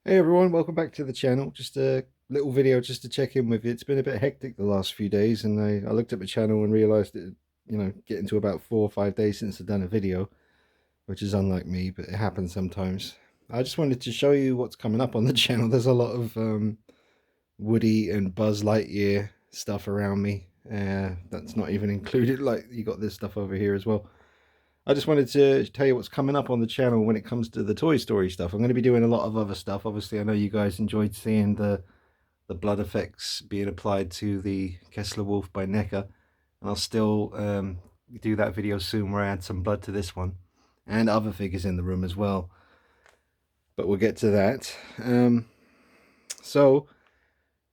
Hey everyone, welcome back to the channel. Just a little video just to check in with you. It's been a bit hectic the last few days, and I looked at my channel and realized it, getting to about 4 or 5 days since I've done a video, which is unlike me, but it happens sometimes. I just wanted to show you what's coming up on the channel. There's a lot of Woody and Buzz Lightyear stuff around me. That's not even included, like you got this stuff over here as well. I just wanted to tell you what's coming up on the channel when it comes to the Toy Story stuff. I'm going to be doing a lot of other stuff. Obviously, I know you guys enjoyed seeing the blood effects being applied to the Kessler Wolf by NECA. And I'll still do that video soon where I add some blood to this one. And other figures in the room as well. But we'll get to that. So,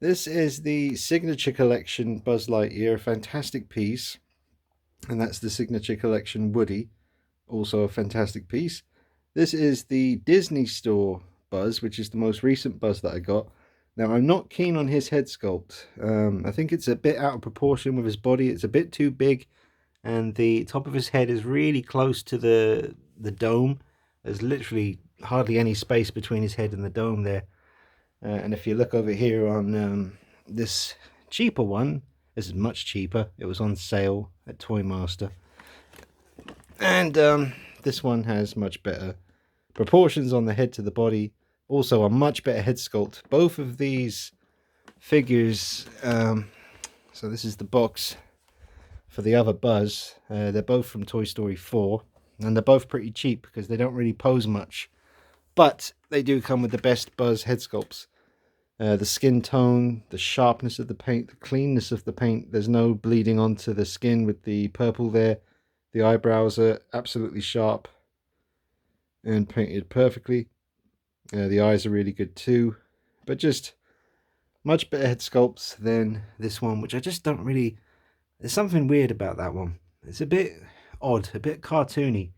this is the Signature Collection Buzz Lightyear. A fantastic piece. And that's the Signature Collection Woody. Also a fantastic piece. This is the Disney Store Buzz, which is the most recent Buzz that I got. Now, I'm not keen on his head sculpt. I think it's a bit out of proportion with his body. It's a bit too big, and the top of his head is really close to the dome. There's literally hardly any space between his head and the dome there. And if you look over here on this cheaper one, this is much cheaper. It was on sale at Toy Master. And this one has much better proportions on the head to the body. Also a much better head sculpt. Both of these figures, so this is the box for the other Buzz. They're both from Toy Story 4. And they're both pretty cheap because they don't really pose much. But they do come with the best Buzz head sculpts. The skin tone, the sharpness of the paint, the cleanness of the paint. There's no bleeding onto the skin with the purple there. The eyebrows are absolutely sharp and painted perfectly. The eyes are really good too. But just much better head sculpts than this one, which I just don't really... There's something weird about that one. It's a bit odd, a bit cartoony.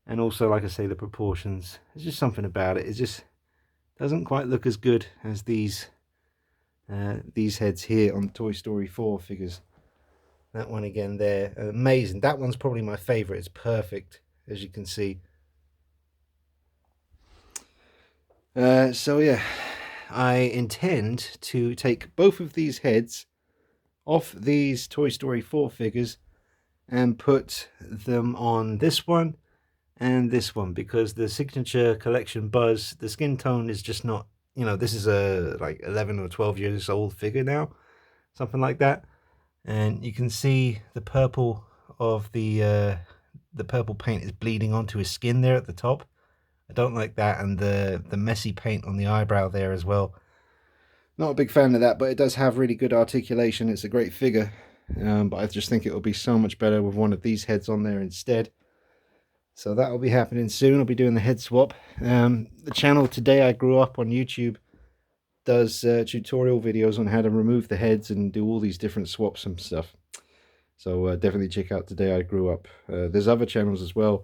And also, like I say, the proportions. There's just something about it. It just doesn't quite look as good as these heads here on Toy Story 4 figures. That one again there, amazing. That one's probably my favorite. It's perfect, as you can see. So yeah, I intend to take both of these heads off these Toy Story 4 figures and put them on this one and this one, because the Signature Collection Buzz, the skin tone is just not, this is a like 11 or 12 years old figure now, something like that. And you can see the purple of the purple paint is bleeding onto his skin there at the top. I don't like that, and the messy paint on the eyebrow there as well. Not a big fan of that, but it does have really good articulation. It's a great figure, but I just think it will be so much better with one of these heads on there instead. So that will be happening soon. I'll be doing the head swap. The channel Today I Grew Up on YouTube does tutorial videos on how to remove the heads and do all these different swaps and stuff. So definitely check out Today I Grew Up. There's other channels as well.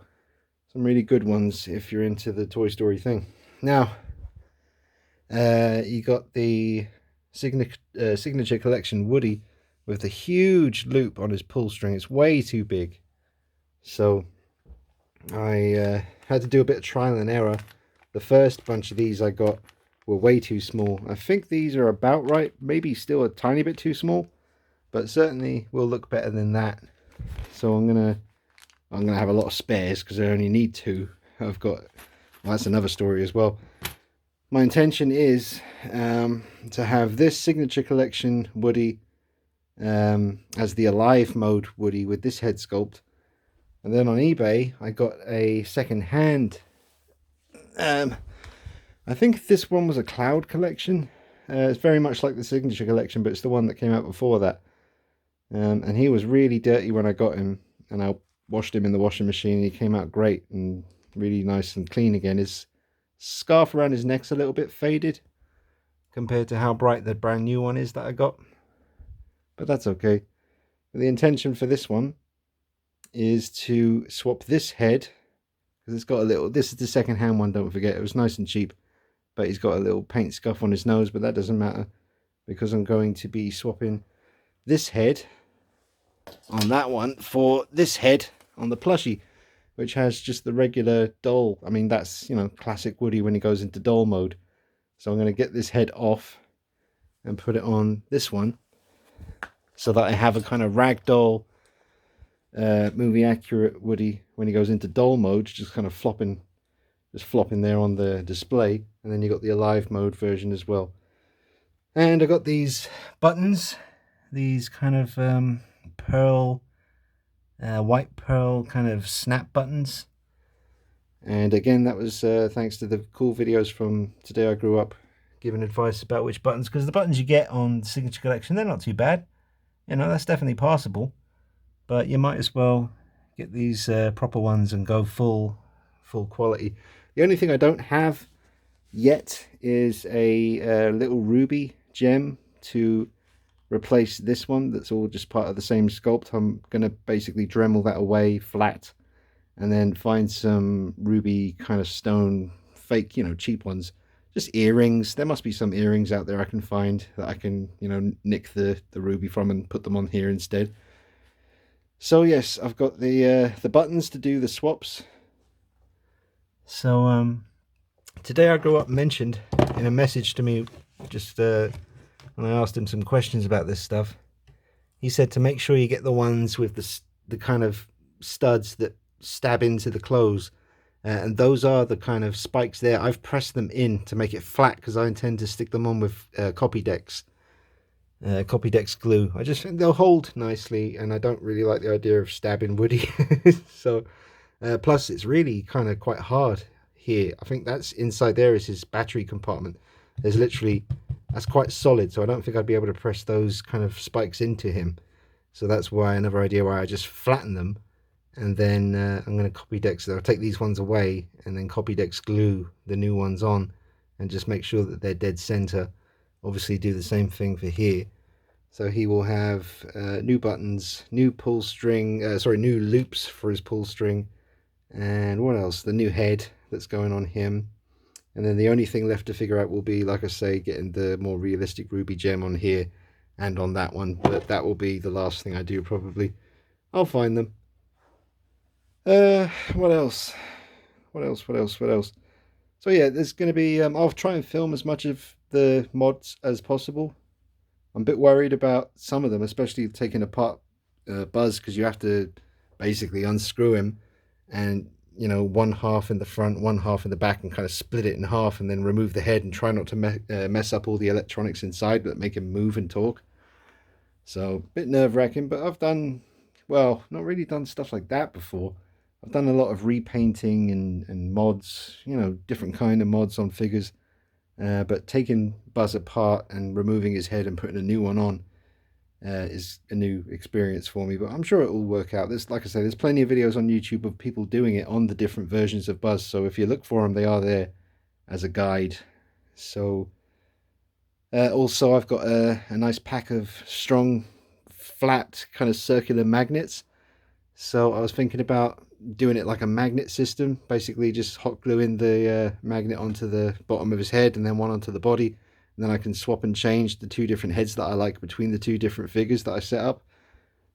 Some really good ones if you're into the Toy Story thing. Now, you got the Signature Collection Woody with the huge loop on his pull string. It's way too big. So I had to do a bit of trial and error. The first bunch of these I got were way too small. I think these are about right, maybe still a tiny bit too small, but certainly will look better than that. So I'm gonna have a lot of spares because I only need two. I've got, well, that's another story as well. My intention is to have this Signature Collection Woody as the Alive mode Woody with this head sculpt, and then on eBay I got a second-hand. I think this one was a Cloud Collection. It's very much like the Signature Collection, but it's the one that came out before that. And he was really dirty when I got him, and I washed him in the washing machine, and he came out great and really nice and clean again. His scarf around his neck's a little bit faded compared to how bright the brand new one is that I got. But that's okay. The intention for this one is to swap this head, because it's got a little, this is the second hand one, don't forget, it was nice and cheap, but he's got a little paint scuff on his nose, but that doesn't matter because I'm going to be swapping this head on that one for this head on the plushie, which has just the regular doll. I mean, that's, classic Woody when he goes into doll mode. So I'm going to get this head off and put it on this one, so that I have a kind of ragdoll movie accurate Woody when he goes into doll mode, just kind of flopping there on the display. And then you got the alive mode version as well. And I got these buttons, these kind of pearl, white pearl kind of snap buttons. And again, that was thanks to the cool videos from Today I Grew Up, giving advice about which buttons, because the buttons you get on Signature Collection, they're not too bad. You know, that's definitely passable. But you might as well get these proper ones and go full quality. The only thing I don't have yet is a little ruby gem to replace this one. That's all just part of the same sculpt. I'm going to basically Dremel that away flat, and then find some ruby kind of stone, fake, you know, cheap ones. Just earrings. There must be some earrings out there I can find that I can, you know, nick the ruby from and put them on here instead. So yes, I've got the buttons to do the swaps. So Today I Grew Up mentioned in a message to me, just when I asked him some questions about this stuff, he said to make sure you get the ones with the kind of studs that stab into the clothes, and those are the kind of spikes there. I've pressed them in to make it flat because I intend to stick them on with Copydex glue. I just think they'll hold nicely, and I don't really like the idea of stabbing Woody. So plus it's really kind of quite hard here. I think that's inside there is his battery compartment. There's literally, that's quite solid, so I don't think I'd be able to press those kind of spikes into him. So that's why, another idea why I just flatten them, and then I'm going to Copydex, I'll take these ones away and then Copydex glue the new ones on and just make sure that they're dead center. Obviously do the same thing for here. So he will have new buttons, new pull string, new loops for his pull string, and what else? The new head that's going on him. And then the only thing left to figure out will be, like I say, getting the more realistic ruby gem on here and on that one. But that will be the last thing I do probably. I'll find them. What else? What else? So yeah, there's going to be, I'll try and film as much of the mods as possible. I'm a bit worried about some of them, especially taking apart Buzz, because you have to basically unscrew him and, you know, one half in the front, one half in the back, and kind of split it in half and then remove the head and try not to mess up all the electronics inside that make him move and talk. So a bit nerve-wracking, but I've done, well, not really done stuff like that before. I've done a lot of repainting and mods, you know, different kind of mods on figures. But taking Buzz apart and removing his head and putting a new one on is a new experience for me. But I'm sure it will work out. There's, like I say, there's plenty of videos on YouTube of people doing it on the different versions of Buzz. So if you look for them, they are there as a guide. So also I've got a nice pack of strong, flat, kind of circular magnets. So I was thinking about doing it like a magnet system, basically just hot gluing the magnet onto the bottom of his head and then one onto the body, and then I can swap and change the two different heads that I like between the two different figures that I set up.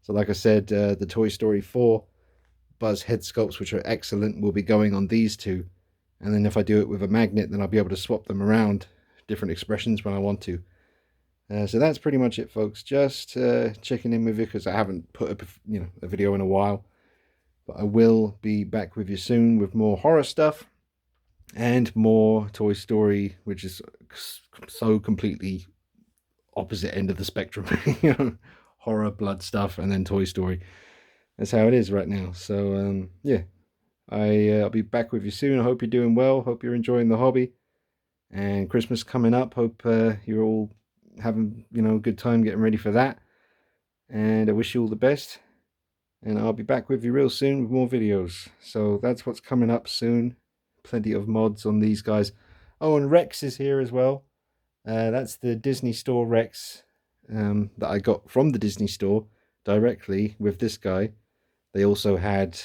So like I said, the Toy Story 4 Buzz head sculpts, which are excellent, will be going on these two, and then if I do it with a magnet, then I'll be able to swap them around, different expressions when I want to. So that's pretty much it, folks. Just checking in with you because I haven't put a video in a while. But I will be back with you soon with more horror stuff and more Toy Story, which is so completely opposite end of the spectrum. You know, horror, blood stuff, and then Toy Story. That's how it is right now. So yeah, I'll be back with you soon. I hope you're doing well. Hope you're enjoying the hobby. And Christmas coming up. Hope you're all having, you know, a good time getting ready for that. And I wish you all the best. And I'll be back with you real soon with more videos. So that's what's coming up soon. Plenty of mods on these guys. Oh, and Rex is here as well. That's the Disney Store Rex that I got from the Disney Store directly with this guy. They also had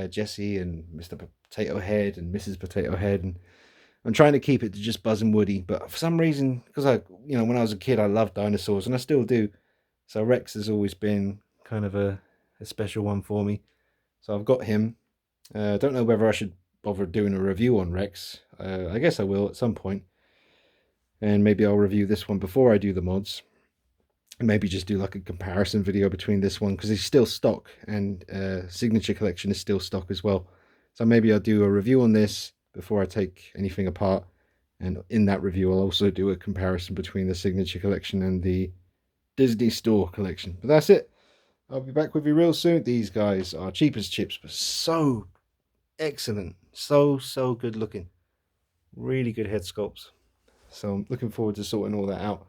Jesse and Mr. Potato Head and Mrs. Potato Head. And I'm trying to keep it to just Buzz and Woody. But for some reason, because when I was a kid, I loved dinosaurs and I still do. So Rex has always been kind of a special one for me. So I've got him. I don't know whether I should bother doing a review on Rex. I guess I will at some point. and maybe I'll review this one before I do the mods. And maybe just do like a comparison video between this one, because it's still stock, and Signature Collection is still stock as well. So maybe I'll do a review on this before I take anything apart, and in that review I'll also do a comparison between the Signature Collection and the Disney Store collection. But that's it. I'll be back with you real soon. These guys are cheap as chips, but so excellent. So good looking. Really good head sculpts. So I'm looking forward to sorting all that out.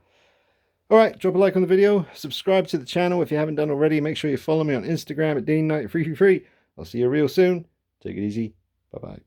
Alright, drop a like on the video. Subscribe to the channel if you haven't done already. Make sure you follow me on Instagram at DeanKnight333. I'll see you real soon. Take it easy. Bye-bye.